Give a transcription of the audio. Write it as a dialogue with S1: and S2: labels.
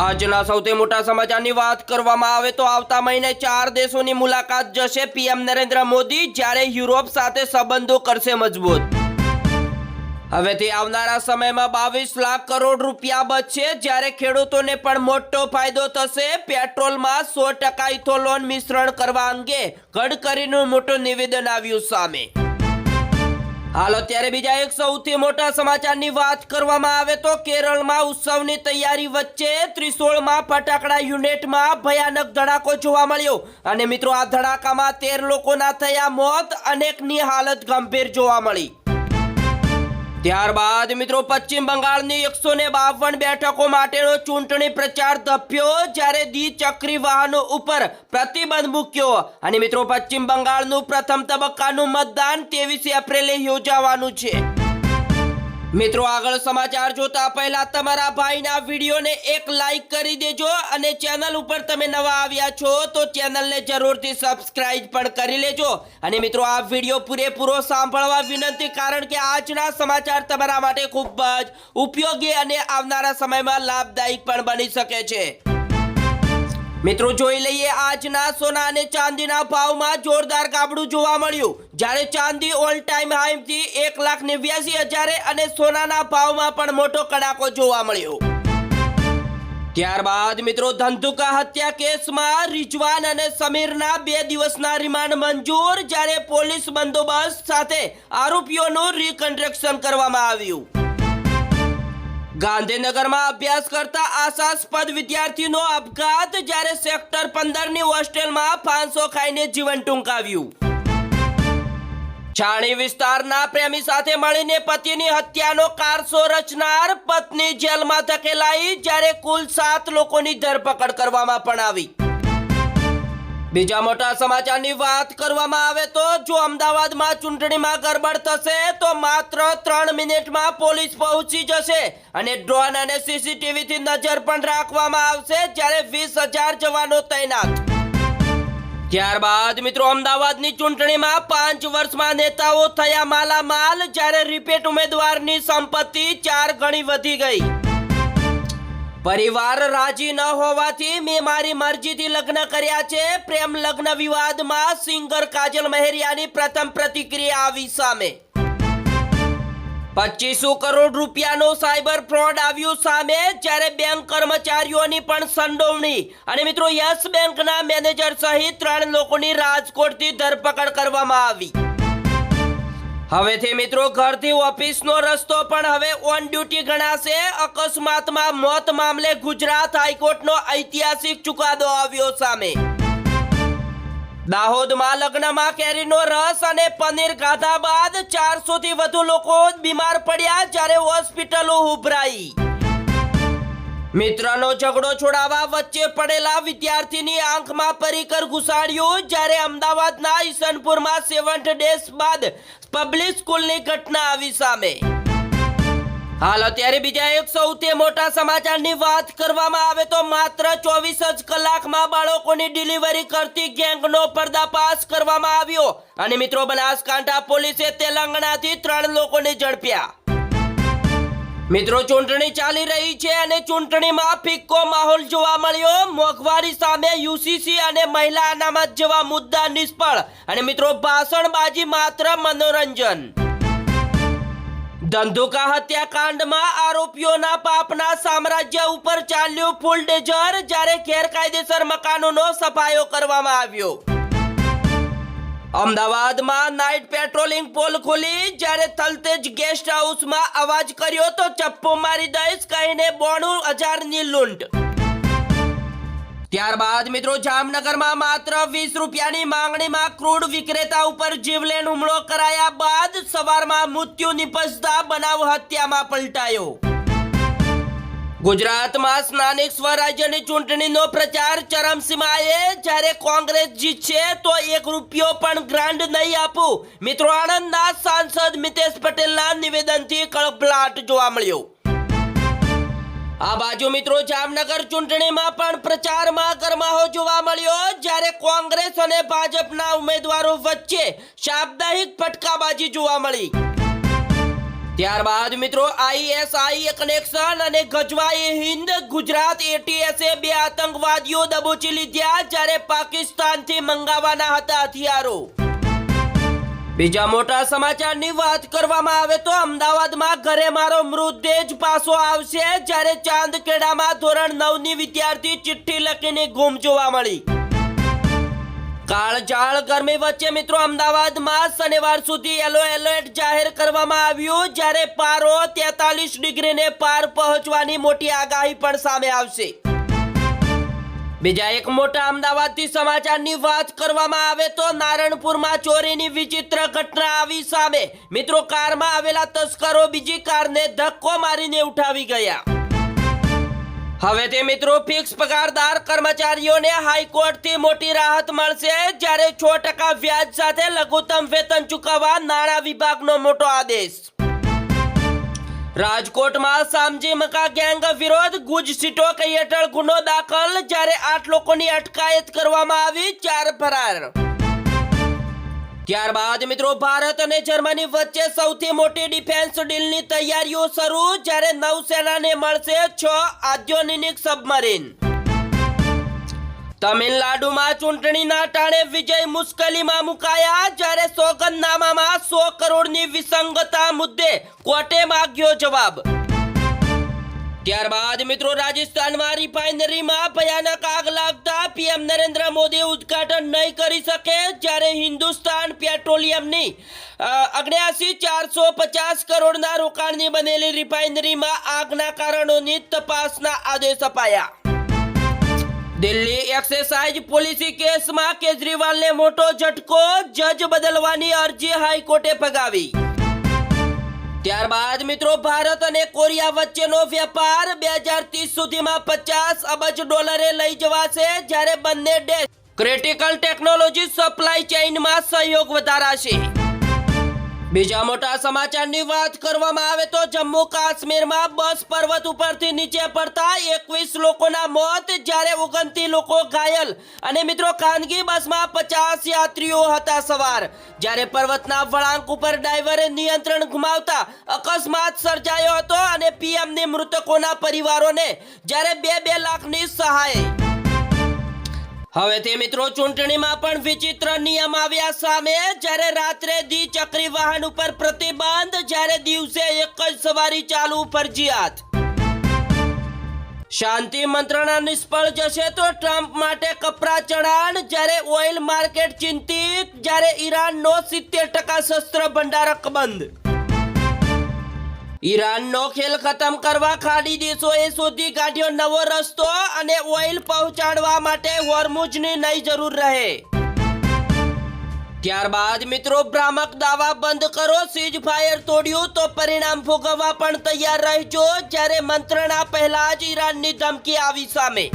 S1: આજના સૌથી મોટા સમાચારની વાત કરવામાં આવે તો આવતા મહિને 4 દેશોની મુલાકાત જશે પીએમ નરેન્દ્ર મોદી, જ્યારે યુરોપ સાથે સંબંધો કરશે મજબૂત. હવેથી આવનારા સમયમાં 22 લાખ કરોડ રૂપિયા બચશે, જ્યારે ખેડૂતોને પણ મોટો ફાયદો થશે. પેટ્રોલમાં 100% ઇથોલોન મિશ્રણ કરવા અંગે ગડકરીનું મોટું નિવેદન આવ્યું સામે. હાલ અત્યારે બીજા એક સૌથી મોટા સમાચારની વાત કરવામાં આવે તો કેરળમાં ઉત્સવની તૈયારી વચ્ચે ત્રિશૂળમાં ફટાકડા યુનિટમાં ભયાનક ધડાકો જોવા મળ્યો અને મિત્રો આ ધડાકામાં 13 લોકોના થયા મોત, અનેકની હાલત ગંભીર જોવા મળી. ત્યારબાદ મિત્રો પશ્ચિમ બંગાળની 152 બેઠકો માટેનો ચૂંટણી પ્રચાર ધપ્યો, જ્યારે દ્વિચક્રી વાહનો ઉપર પ્રતિબંધ મૂક્યો અને મિત્રો પશ્ચિમ બંગાળનું પ્રથમ તબક્કાનું મતદાન 23 એપ્રિલે યોજાવાનું છે. મિત્રો આગળ સમાચાર જોતા પહેલા તમારા ભાઈના વિડીયોને એક લાઈક કરી દેજો અને ચેનલ ઉપર તમે નવા આવ્યા છો તો ચેનલને જરૂરથી સબસ્ક્રાઇબ પણ કરી લેજો. અને મિત્રો આ વિડીયો પૂરેપૂરો સાંભળવા વિનંતી, કારણ કે આજના સમાચાર તમારા માટે ખૂબ જ ઉપયોગી અને આવનારા સમયમાં લાભદાયક પણ બની શકે છે. મિત્રો જોઈ લઈએ આજના સોના અને ચાંદીના ભાવમાં જોરદાર ગાબડું જોવા મળ્યું, જ્યારે ચાંદી ઓલ ટાઈમ હાઈથી 1,89,000 અને સોનાના ભાવમાં પણ મોટો કડાકો જોવા મળ્યો. ત્યારબાદ મિત્રો ધંધુકા હત્યા કેસમાં રિઝવાન અને સમીરના 2 દિવસના રિમાન્ડ મંજૂર, જ્યારે પોલીસ બંદોબસ્ત સાથે આરોપીઓનું રિકન્સ્ટ્રક્શન કરવામાં આવ્યું. ગાંધીનગરમાં અભ્યાસ કરતા આશાસ્પદ વિદ્યાર્થીનો આપઘાત, જ્યારે સેક્ટર 15ની હોસ્ટેલમાં ફાંસો ખાઈને જીવન ટૂંકાવ્યું. છાણી વિસ્તારના પ્રેમી સાથે મળીને પતિની હત્યાનો કારસો રચનાર પત્ની જેલમાં ધકેલાઈ, જ્યારે કુલ 7 લોકોની ધરપકડ કરવામાં પણ આવી. બીજા મોટા સમાચારની વાત કરવામાં આવે તો જો અમદાવાદમાં ચૂંટણીમાં ગરબડ થશે તો માત્ર 3 મિનિટમાં પોલીસ પહોંચી જશે અને ડ્રોન અને સીસીટીવીથી નજર પણ રાખવામાં આવશે, જ્યારે 20,000 જવાનો તૈનાત. ત્યારબાદ મિત્રો અમદાવાદની ચૂંટણીમાં 5 વર્ષમાં નેતાઓ થયા માલામાલ, જ્યારે રિપીટ ઉમેદવારની સંપત્તિ 4 ગણી વધી ગઈ. પરિવાર રાજી ન હોવાથી મેં મારી મરજીથી લગ્ન કર્યા છે. પ્રેમ લગ્ન વિવાદમાં સિંગર કાજલ મહેરિયાની પ્રથમ પ્રતિક્રિયા આવી સામે. 2500 કરોડ રૂપિયાનો સાયબર ફ્રોડ આવ્યું સામે, જ્યારે બેંક કર્મચારીઓની પણ સંડોવણી અને મિત્રો યસ બેંકના મેનેજર સહિત 3 લોકોની રાજકોટથી ધરપકડ કરવામાં આવી. હવેથી મિત્રો ઘરથી ઓફિસનો રસ્તો પણ હવે ઓન ડ્યુટી ગણાશે. અકસ્માતમાં મોત મામલે ગુજરાત હાઈકોર્ટનો ઐતિહાસિક ચુકાદો આવ્યો સામે. દાહોદમાં લગ્નમાં કેરીનો રસ અને પનીર ખાધા બાદ 400 થી વધુ લોકો બીમાર પડ્યા, જ્યારે હોસ્પિટલો ઉભરાઈ. મિત્રનો ઝઘડો છોડાવવા વચ્ચે પડેલા વિદ્યાર્થીની આંખમાં પરીકર ઘુસાડ્યું, જ્યારે અમદાવાદના ઈસનપુરમાં 7 ડેઝ બાદ પબ્લિક સ્કૂલની ઘટના આવી સામે. હાલ અત્યારે બીજા એક સૌથી મોટા સમાચારની વાત કરવામાં આવે તો માત્ર 24 જ કલાકમાં બાળકોની ડિલિવરી કરતી ગેંગનો પર્દાફાશ કરવામાં આવ્યો અને મિત્રો બનાસકાંઠા પોલીસે તેલંગાણાથી 3 લોકોને ઝડપ્યા. મિત્રો ચૂંટણી ચાલી રહી છે અને ચૂંટણીમાં ફિક્કો માહોલ જોવા મળ્યો. મોંઘવારી સામે યુસીસી અને મહિલા અનામત જેવા મુદ્દા નિષ્ફળ અને મિત્રો ભાષણબાજી માત્ર મનોરંજન. ધંધુકા હત્યાકાંડમાં આરોપીઓના પાપના સામ્રાજ્ય ઉપર ચાલ્યું ફૂલ ડેઝર, જ્યારે ગેરકાયદેસર મકાનોનો સફાયો કરવામાં આવ્યો. અમદાવાદમાં નાઇટ પેટ્રોલિંગ પોલ ખોલી, જ્યારે થલતેજ ગેસ્ટ હાઉસમાં અવાજ કર્યો તો ચપ્પુ મારી દઈશ કહીને 92,000ની લૂંટ. ત્યારબાદ મિત્રો જામનગરમાં માત્ર 20 રૂપિયાની માંગણીમાં ક્રૂડ વિક્રેતા ઉપર જીવલેણ હુમલો કરાયા બાદ સવારમાં મૃત્યુ નિપજતા બનાવ હત્યામાં પલટાયો. ગુજરાતમાં સ્થાનિક સ્વરાજ્યની ચૂંટણીનો પ્રચાર ચરમસીમાએ, જ્યારે કોંગ્રેસ જીતશે તો 1 રૂપિયો પણ ગ્રાન્ટ નહીં આપું. મિત્રો આણંદના સાંસદ મિતેશ પટેલના નિવેદનથી કળભળાટ જોવા મળ્યો. આ બાજુ મિત્રો જામનગર ચૂંટણીમાં પણ પ્રચારમાં ગરમાહો જોવા મળ્યો, જ્યારે કોંગ્રેસ અને ભાજપના ઉમેદવારો વચ્ચે સાપ્તાહિક ફટકાબાજી જોવા મળી. ત્યારબાદ મિત્રો ISI કનેક્શન અને ગજવાએ હિન્દ ગુજરાત ATSએ બે આતંકવાદીઓ દબોચી લીધા, જ્યારે પાકિસ્તાનથી મંગાવવાના હતા હથિયારો. બીજા મોટા સમાચારની વાત કરવામાં આવે તો અમદાવાદમાં ઘરે મારો મૃતદેહ જ પાછો આવશે, જ્યારે ચાંદખેડામાં ધોરણ 9 ની વિદ્યાર્થી ચિઠ્ઠી લખીને ગુમ જોવા મળી. કાળઝાળ ગરમી વચ્ચે મિત્રો અમદાવાદમાં શનિવાર સુધી યલો એલર્ટ જાહેર કરવામાં આવ્યું, જ્યારે પારો 43 ડિગ્રીને પાર પહોંચવાની મોટી આગાહી પણ સામે આવશે. બીજા એક મોટા અમદાવાદથી સમાચારની વાત કરવામાં આવે તો નારણપુરમાં ચોરીની વિચિત્ર ઘટના આવી સામે. મિત્રો કારમાં આવેલા તસ્કરો બીજી કારને ધક્કો મારીને ઉઠાવી ગયા. હવે તે મિત્રો ફિક્સ પગારદાર કર્મચારીઓને હાઈકોર્ટથી મોટી રાહત મળશે, જ્યારે 6% વ્યાજ સાથે લઘુત્તમ વેતન ચૂકવવા નાણાં વિભાગનો મોટો આદેશ. રાજકોટમાં સામજી મકા ગેંગ વિરોધ ગુજસીટો કઈ હેઠળ ગુનો દાખલ, જ્યારે 8 લોકોની અટકાયત કરવામાં આવી, 4 ફરાર. ત્યારબાદ મિત્રો ભારત અને જર્મની વચ્ચે સૌથી મોટી ડિફેન્સ ડીલની તૈયારીઓ શરૂ, જ્યારે નૌસેનાને મળશે 6 આધુનિક સબમરીન. તમિલનાડુમાં ચૂંટણીના ટાણે વિજય મુશ્કેલીમાં મુકાયા, જ્યારે સોગંદનામામાં 100 કરોડની વિસંગતતા મુદ્દે કોર્ટે માંગ્યો જવાબ. ત્યારબાદ મિત્રો રાજસ્થાનમાં રિફાઇનરીમાં ભયાનક આગ લાગતા PM નરેન્દ્ર મોદી ઉદ્ઘાટન નહીં કરી શકે, જ્યારે હિન્દુસ્તાન પેટ્રોલિયમની 79450 કરોડના રોકાણની બનેલી રિફાઇનરીમાં આગના કારણોની તપાસના આદેશ અપાયા. દિલ્હી એક્સાઇઝ પોલિસી કેસમાં કેજરીવાલને મોટો ઝટકો, જજ બદલવાની અરજી હાઈકોર્ટે ફગાવી. ત્યારબાદ મિત્રો ભારત અને કોરિયા વચ્ચેનો વેપાર 2030 સુધીમાં $50 અબજ લઈ જવાશે, જ્યારે બંને દેશ ક્રિટિકલ ટેકનોલોજી સપ્લાય ચેઇનમાં સહયોગ વધારાશે. બીજા મોટા સમાચારની વાત કરવામાં આવે તો જમ્મુ કાશ્મીરમાં બસ પર્વત ઉપરથી નીચે પડતા 21 લોકોના મોત, જ્યારે 29 લોકો ઘાયલ, અને મિત્રો ખાનગી બસમાં 50 યાત્રીઓ હતા સવાર, જ્યારે પર્વતના વળાંક ઉપર ડ્રાઈવરે નિયંત્રણ ગુમાવતા અકસ્માત સર્જાયો હતો, અને PMની મૃતકોના પરિવારોને જ્યારે 2 લાખની સહાય. હવે તે મિત્રો ચૂંટણીમાં પણ વિચિત્ર નિયમ આવ્યા સામે, જ્યારે રાત્રે દ્વિચક્રી વાહન ઉપર પ્રતિબંધ, જ્યારે દિવસે એક જ સવારી ચાલુ ફરજિયાત. શાંતિ મંત્રણા નિષ્ફળ જશે તો ટ્રમ્પ માટે કપરા ચઢાણ, જ્યારે ઓઇલ માર્કેટ ચિંતિત, જ્યારે ઈરાનનો 70% શસ્ત્ર ભંડાર બંધ. ઈરાનનો ખેલ ખતમ કરવા ખાડી દેશોએ શોધી કાઢ્યો નવો રસ્તો, અને ઓઇલ પહોંચાડવા માટે હોર્મુઝની નહીં જરૂર રહે. ત્યારબાદ મિત્રો ભ્રામક દાવા બંધ કરો, સીઝ ફાયર તોડ્યું તો પરિણામ ભોગવવા પણ તૈયાર રહેજો, જ્યારે મંત્રણા પહેલા જ ઈરાનની ધમકી આવી સામે.